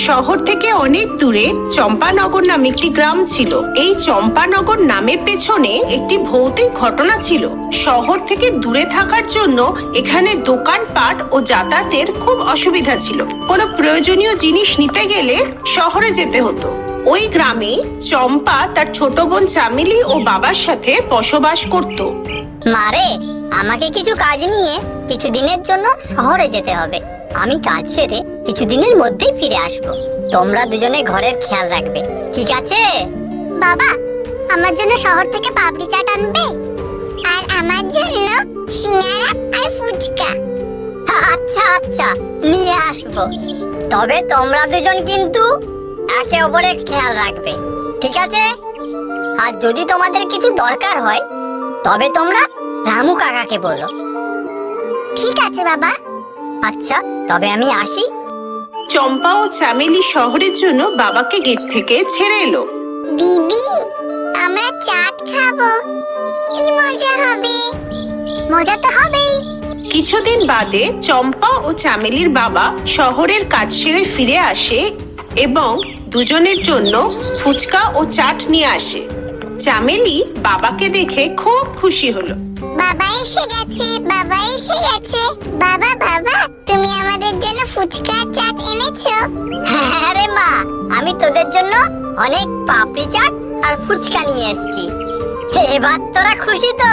শহর থেকে অনেক দূরে চম্পানগর নামে একটি গ্রাম ছিল। এই চম্পানগর নামের পেছনে একটি ভৌতিক ঘটনা ছিল। শহর থেকে দূরে থাকার জন্য এখানে দোকানপাট ও যাতায়াতের খুব অসুবিধা ছিল। কোনো প্রয়োজনীয় জিনিস নিতে গেলে শহরে যেতে হতো। ওই গ্রামে চম্পা তার ছোট বোন চামেলি ও বাবার সাথে বসবাস করত। মারে, আমাকে কিছু কাজ নিয়ে কিছুদিনের জন্য শহরে যেতে হবে। আমি কাজ সেরে কিছুদিনের মধ্যেই ফিরে আসবো। তোমরা দুজনে ঘরের খেয়াল রাখবে, ঠিক আছে? বাবা, আমার জন্য শহর থেকে পাপড়ি চাট আনবে, আর আমার জন্য সিঙ্গারা আর ফুচকা। আচ্ছা আচ্ছা, নিয়ে আসবো। তবে তোমরা দুজন কিন্তু একে অপরের খেয়াল রাখবে, ঠিক আছে? আর যদি তোমাদের কিছু দরকার হয় তবে তোমরা রামু কাকাকে বলো। ঠিক আছে বাবা। আচ্ছা, তবে আমি আসি। চম্পা ও চামেলি শহরের জন্য বাবাকে গেট থেকে ছেড়ে এলো। দিদি, আমরা চাট খাবো, কি মজা হবে। মজা তো হবেই। কিছুদিন বাদে চম্পা ও চামেলির বাবা শহরের কাজ সেরে ফিরে আসে এবং দুজনের জন্য ফুচকা ও চাট নিয়ে আসে। চামেলি বাবাকে দেখে খুব খুশি হলো। বাবা এসে গেছে, বাবা এসে গেছে। বাবা বাবা, তুমি আমাদের জন্য ফুচকা চাট এনেছো? হ্যাঁ রে মা, আমি তোদের জন্য অনেক পাপড়ি চাট আর ফুচকা নিয়ে এসেছি। এবার তোরা খুশি তো?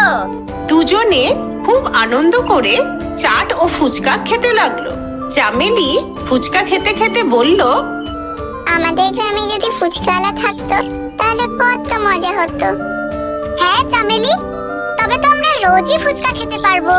দুজনে খুব আনন্দ করে চাট ও ফুচকা খেতে লাগলো। চামেলি ফুচকা খেতে খেতে বলল, আমাদের গ্রামে যদি ফুচকাওয়ালা থাকতো তাহলে কত মজা হতো। হ্যাঁ চামেলি, তবে তো আমরা রোজই ফুচকা খেতে পারবো।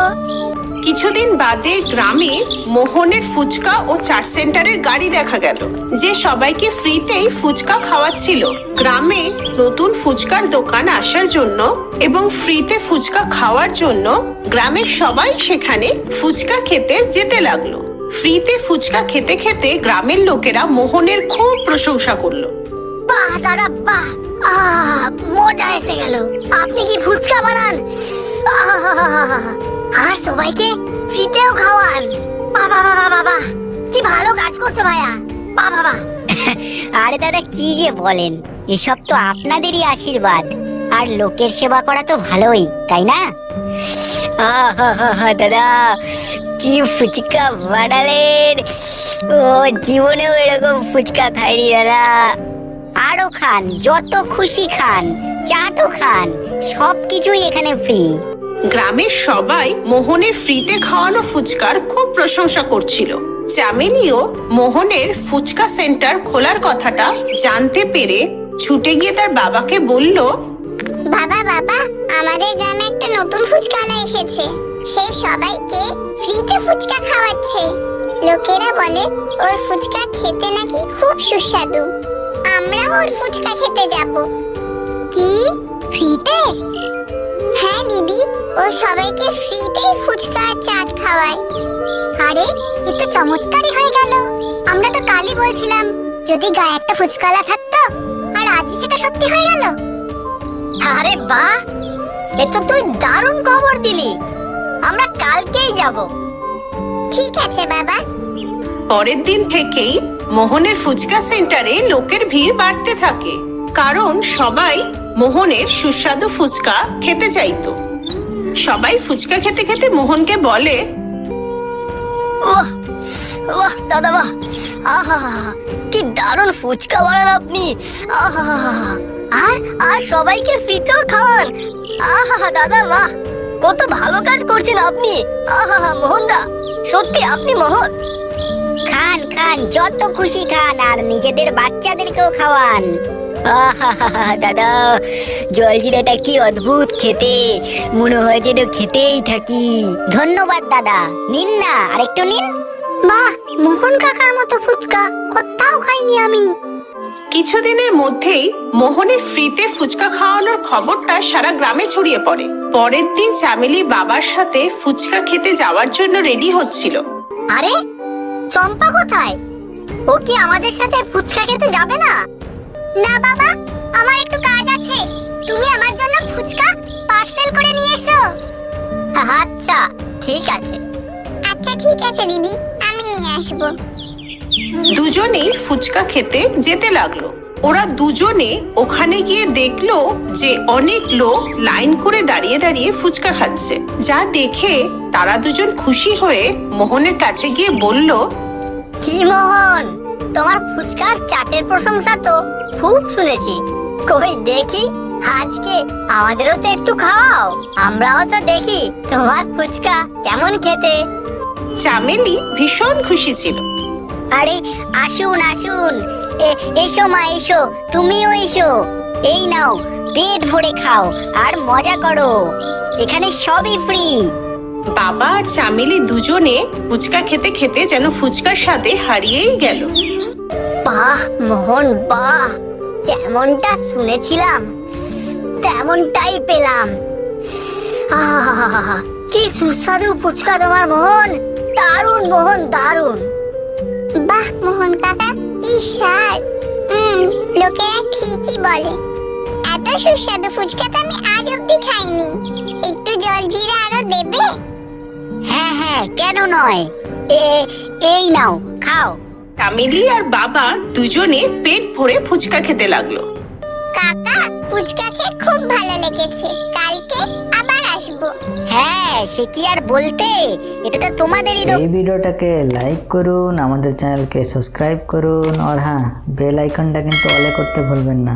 কিছুদিন বাদে গ্রামে মোহনের ফুচকা ও চাট সেন্টারের গাড়ি দেখা গেল, যে সবাইকে ফ্রিতেই ফুচকা খাওয়াচ্ছিল। গ্রামে নতুন ফুচকার দোকান আসার জন্য এবং ফ্রিতে ফুচকা খাওয়ার জন্য গ্রামের সবাই সেখানে ফুচকা খেতে যেতে লাগলো। ফ্রিতে ফুচকা খেতে খেতে গ্রামের লোকেরা মোহনের খুব প্রশংসা করলো। বাহ দাদা বাহ, মজা এসে গেল। আপনি কি ফুচকা বানান? আর সবাইকে ফ্রিতেও খাওয়ান। বাবা বাবা বাবা, কি ভালো কাজ করছো ভাইয়া। বাবা বাবা। আরে দাদা, কি যে বলেন, এসব তো আপনাদেরই আশীর্বাদ। আর লোকের সেবা করা তো ভালোই, তাই না? দাদা, কি ফুচকা বানালেন! ও জীবনেও এরকম ফুচকা খাইনি দাদা। আরো খান, যত খুশি খান, চাটও খান, সবকিছুই এখানে ফ্রি। গ্রামের সবাই মোহনের ফ্রিতে খাওয়ানো ফুচকার খুব প্রশংসা করছিল। চামেলিও মোহনের ফুচকা সেন্টার খোলার কথাটা জানতে পেরে ছুটে গিয়ে তার বাবাকে বলল, বাবা বাবা, আমাদের গ্রামে একটা নতুন ফুচকাওয়ালা এসেছে। সেই সবাইকে ফ্রিতে ফুচকা খাওয়াচ্ছে। লোকেরা বলে ওর ফুচকা খেতে নাকি খুব সুস্বাদু। আমরাও ওর ফুচকা খেতে যাব। কি, ফ্রিতে? হ্যাঁ দিদি, ও সবাইকে ফ্রিতেই ফুচকা আর চাট খাওয়ায়। আরে, এ তো চমৎকারই হয়ে গেল। আমরা তো কালই বলছিলাম যদি গায়ে একটা ফুচকাওয়ালা থাকতো, আর আজই সেটা সত্যি হয়ে গেল। আরে বাহ, এ তো তুই দারুণ খবর দিলি। আমরা কালকেই যাব। ঠিক আছে বাবা। পরের দিন থেকেই মোহনের ফুচকা সেন্টারে লোকের ভিড় বাড়তে থাকে, কারণ সবাই মোহনের সুস্বাদু ফুচকা খেতে চাইতো। সবাই ফুচকা খেতে খেতে মোহনকে বলে, বাহ বাহ দাদা বাহ, আহা কি দারুণ ফুচকা বানান আপনি। আহা, আর আর সবাইকে ফ্রিতেও খাওয়ান। আহা দাদা বাহ, কত ভালো কাজ করছেন আপনি। আহা মোহনদা, সত্যি আপনি মহৎ। খান খান, যত খুশি খান, আর নিজেদের বাচ্চাদেরকেও খাওয়ান। দাদা, জলজিরাটা কি অদ্ভুত খেতে, মনে হয় যেন খেতেই থাকি। ধন্যবাদ দাদা, নিন না, আরেকটু নিন। বাহ, মোহন কাকার মতো ফুচকা কোথাও খাইনি আমি। কিছুদিনের মধ্যেই মোহনের ফ্রিতে ফুচকা খাওয়ানোর খবরটা সারা গ্রামে ছড়িয়ে পড়ে। পরের দিন চামেলি বাবার সাথে ফুচকা খেতে যাওয়ার জন্য রেডি হচ্ছিল। আরে, চম্পা কোথায়? ও কি আমাদের সাথে ফুচকা খেতে যাবে না? না বাবা, আমার একটু কাজ আছে। তুমি আমার জন্য ফুচকা পার্সেল করে নিয়ে এসো। আচ্ছা ঠিক আছে। আচ্ছা ঠিক আছে দিদি, আমি নিয়ে আসবো। দুজনেই ফুচকা খেতে যেতে লাগলো। ওরা দুজনে ওখানে গিয়ে দেখলো যে অনেক লোক লাইন করে দাঁড়িয়ে দাঁড়িয়ে ফুচকা খাচ্ছে। যা দেখে তারা দুজন খুশি হয়ে মোহনের কাছে গিয়ে বলল, কি মোহন, তোমার ফুচকার চাটের প্রশংসা তো খুব শুনেছি। কই দেখি, আজকে আমাদেরও তো একটু খাওয়াও, আমরাও তো দেখি তোমার ফুচকা কেমন খেতে। চামেলি ভীষণ খুশি ছিল। আরে আসুন আসুন, এসো মা এসো, তুমিও এসো। এই নাও, পেট ভরে খাও আর মজা করো, এখানে সবই ফ্রি। বাবা আর চামেলি দুজনে ফুচকা খেতে খেতে যেন ফুচকার স্বাদে হারিয়েই গেল। বাহ মোহন বাহ, যেমনটা শুনেছিলাম তেমনটাই পেলাম। আহা, কি সুস্বাদু ফুচকা তোমার মোহন, দারুণ মোহন দারুণ। বাহ মোহন কাকা, কি স্বাদ! লোকেরা ঠিকই বলে, এত সুস্বাদু ফুচকা তো আমি আজ অব্দি খাইনি। একটু জল জিরা আরো দেবে? হ্যাঁ হ্যাঁ, কেন নয়, এই নাও খাও। চামেলি আর বাবা দুজনে পেট ভরে ফুচকা খেতে লাগলো। কাকা, ফুচকা খেয়ে খুব ভালো লেগেছে, কালকে আবার আসবো। হ্যাঁ, সে কি আর বলতে, এটা তো তোমাদেরই এই ভিডিওটাকে লাইক করুন, আমাদের চ্যানেলকে সাবস্ক্রাইব করুন, আর হ্যাঁ, বেল আইকনটা কিন্তু অলে করতে ভুলবেন না।